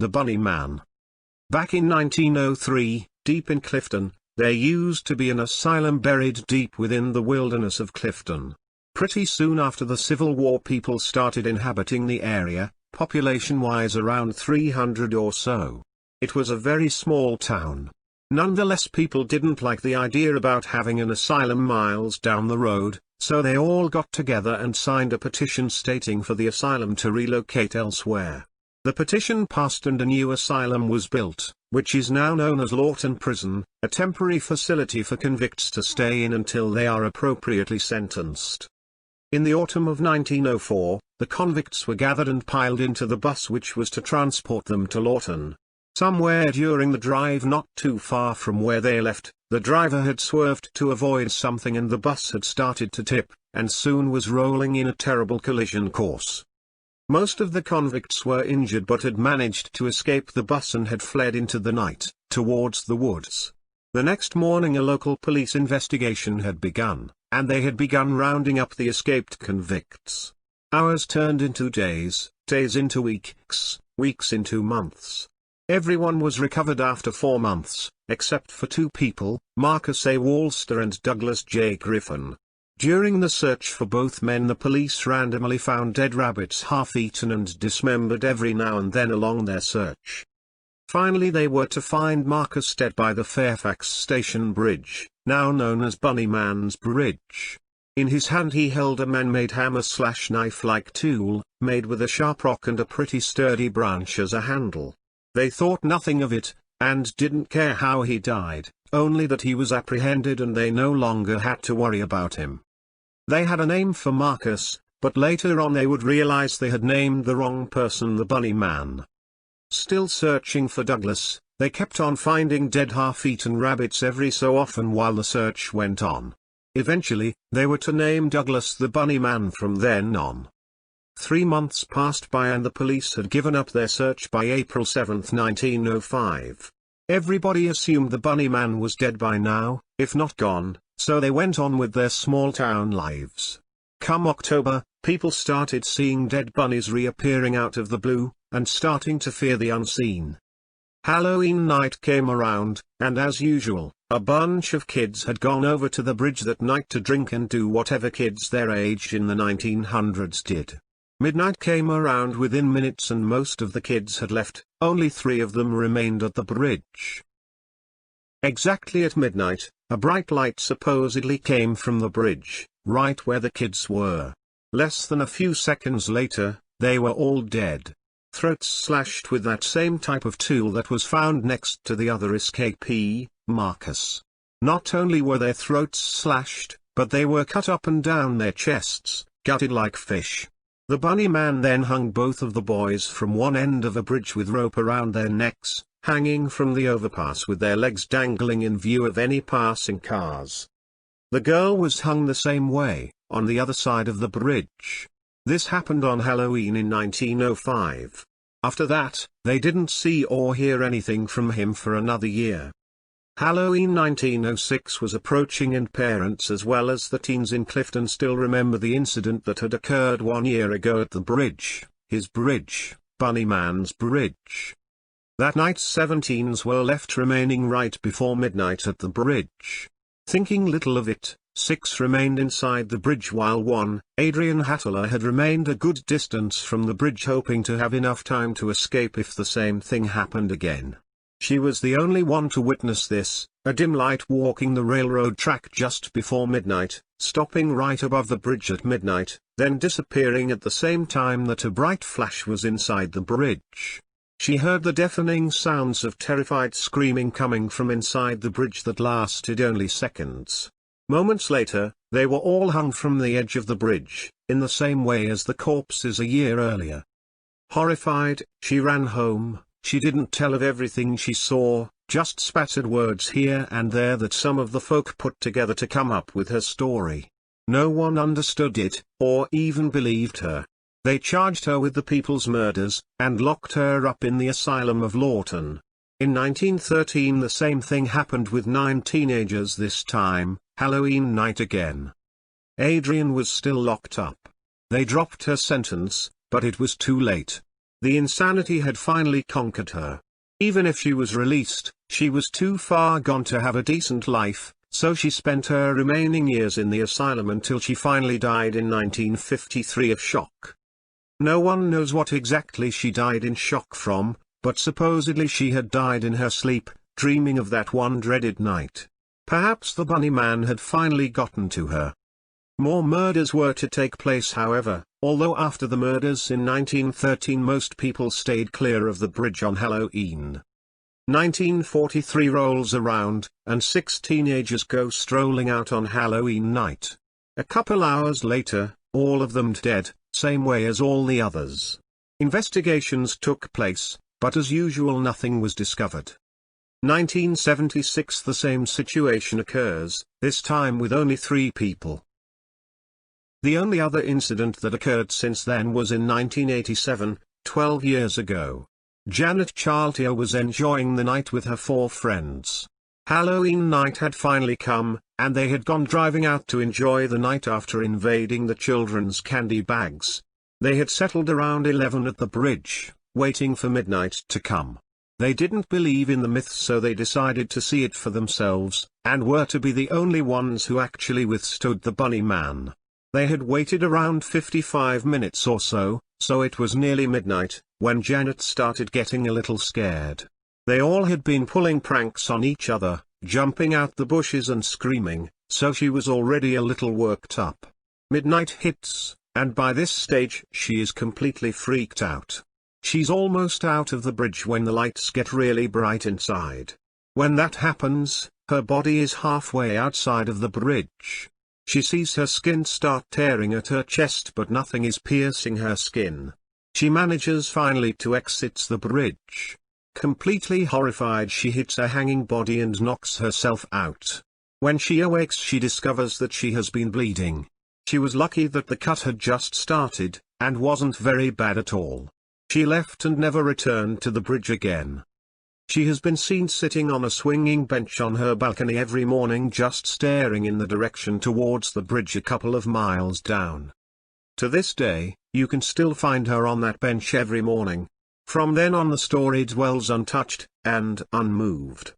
the Bunny Man. Back in 1903, deep in Clifton, there used to be an asylum buried deep within the wilderness of Clifton. Pretty soon after the Civil War, people started inhabiting the area, population-wise around 300 or so. It was a very small town. Nonetheless, people didn't like the idea about having an asylum miles down the road, so they all got together and signed a petition stating for the asylum to relocate elsewhere. The petition passed and a new asylum was built, which is now known as Lawton Prison, a temporary facility for convicts to stay in until they are appropriately sentenced. In the autumn of 1904, the convicts were gathered and piled into the bus which was to transport them to Lawton. Somewhere during the drive not too far from where they left, the driver had swerved to avoid something and the bus had started to tip, and soon was rolling in a terrible collision course. Most of the convicts were injured but had managed to escape the bus and had fled into the night, towards the woods. The next morning a local police investigation had begun, and they had begun rounding up the escaped convicts. Hours turned into days, days into weeks, weeks into months. Everyone was recovered after 4 months, except for 2 people, Marcus A. Walster and Douglas J. Griffin. During the search for both men, the police randomly found dead rabbits half-eaten and dismembered every now and then along their search. Finally they were to find Marcus dead by the Fairfax Station Bridge, now known as Bunny Man's Bridge. In his hand he held a man-made hammer/knife-like tool, made with a sharp rock and a pretty sturdy branch as a handle. They thought nothing of it, and didn't care how he died, only that he was apprehended and they no longer had to worry about him. They had a name for Marcus, but later on they would realize they had named the wrong person, the Bunny Man. Still searching for Douglas, they kept on finding dead half-eaten rabbits every so often while the search went on. Eventually, they were to name Douglas the Bunny Man from then on. 3 months passed by and the police had given up their search by April 7, 1905. Everybody assumed the Bunny Man was dead by now, if not gone, so they went on with their small-town lives. Come October, people started seeing dead bunnies reappearing out of the blue, and starting to fear the unseen. Halloween night came around, and as usual, a bunch of kids had gone over to the bridge that night to drink and do whatever kids their age in the 1900s did. Midnight came around within minutes and most of the kids had left, only 3 of them remained at the bridge. Exactly at midnight, a bright light supposedly came from the bridge, right where the kids were. Less than a few seconds later, they were all dead. Throats slashed with that same type of tool that was found next to the other escapee, Marcus. Not only were their throats slashed, but they were cut up and down their chests, gutted like fish. The Bunny Man then hung both of the boys from one end of a bridge with rope around their necks, hanging from the overpass with their legs dangling in view of any passing cars. The girl was hung the same way, on the other side of the bridge. This happened on Halloween in 1905. After that, they didn't see or hear anything from him for another year. Halloween 1906 was approaching and parents as well as the teens in Clifton still remember the incident that had occurred 1 year ago at the bridge, his bridge, Bunny Man's Bridge. That night 7 teens were left remaining right before midnight at the bridge. Thinking little of it, 6 remained inside the bridge while one, Adrian Hattler, had remained a good distance from the bridge hoping to have enough time to escape if the same thing happened again. She was the only one to witness this, a dim light walking the railroad track just before midnight, stopping right above the bridge at midnight, then disappearing at the same time that a bright flash was inside the bridge. She heard the deafening sounds of terrified screaming coming from inside the bridge that lasted only seconds. Moments later, they were all hung from the edge of the bridge, in the same way as the corpses a year earlier. Horrified, she ran home. She didn't tell of everything she saw, just spattered words here and there that some of the folk put together to come up with her story. No one understood it, or even believed her. They charged her with the people's murders, and locked her up in the asylum of Lawton. In 1913 the same thing happened with 9 teenagers, this time, Halloween night again. Adrian was still locked up. They dropped her sentence, but it was too late. The insanity had finally conquered her. Even if she was released, she was too far gone to have a decent life, so she spent her remaining years in the asylum until she finally died in 1953 of shock. No one knows what exactly she died in shock from, but supposedly she had died in her sleep, dreaming of that one dreaded night. Perhaps the Bunny Man had finally gotten to her. More murders were to take place, however, although after the murders in 1913 most people stayed clear of the bridge on Halloween. 1943 rolls around, and 6 teenagers go strolling out on Halloween night. A couple hours later, all of them dead, same way as all the others. Investigations took place, but as usual nothing was discovered. 1976 the same situation occurs, this time with only 3 people. The only other incident that occurred since then was in 1987, 12 years ago. Janet Chartier was enjoying the night with her 4 friends. Halloween night had finally come, and they had gone driving out to enjoy the night after invading the children's candy bags. They had settled around 11 at the bridge, waiting for midnight to come. They didn't believe in the myth, so they decided to see it for themselves, and were to be the only ones who actually withstood the Bunny Man. They had waited around 55 minutes or so it was nearly midnight, when Janet started getting a little scared. They all had been pulling pranks on each other, jumping out the bushes and screaming, so she was already a little worked up. Midnight hits, and by this stage she is completely freaked out. She's almost out of the bridge when the lights get really bright inside. When that happens, her body is halfway outside of the bridge. She sees her skin start tearing at her chest, but nothing is piercing her skin. She manages finally to exit the bridge. Completely horrified, she hits her hanging body and knocks herself out. When she awakes, she discovers that she has been bleeding. She was lucky that the cut had just started, and wasn't very bad at all. She left and never returned to the bridge again. She has been seen sitting on a swinging bench on her balcony every morning, just staring in the direction towards the bridge a couple of miles down. To this day, you can still find her on that bench every morning. From then on the story dwells untouched and unmoved.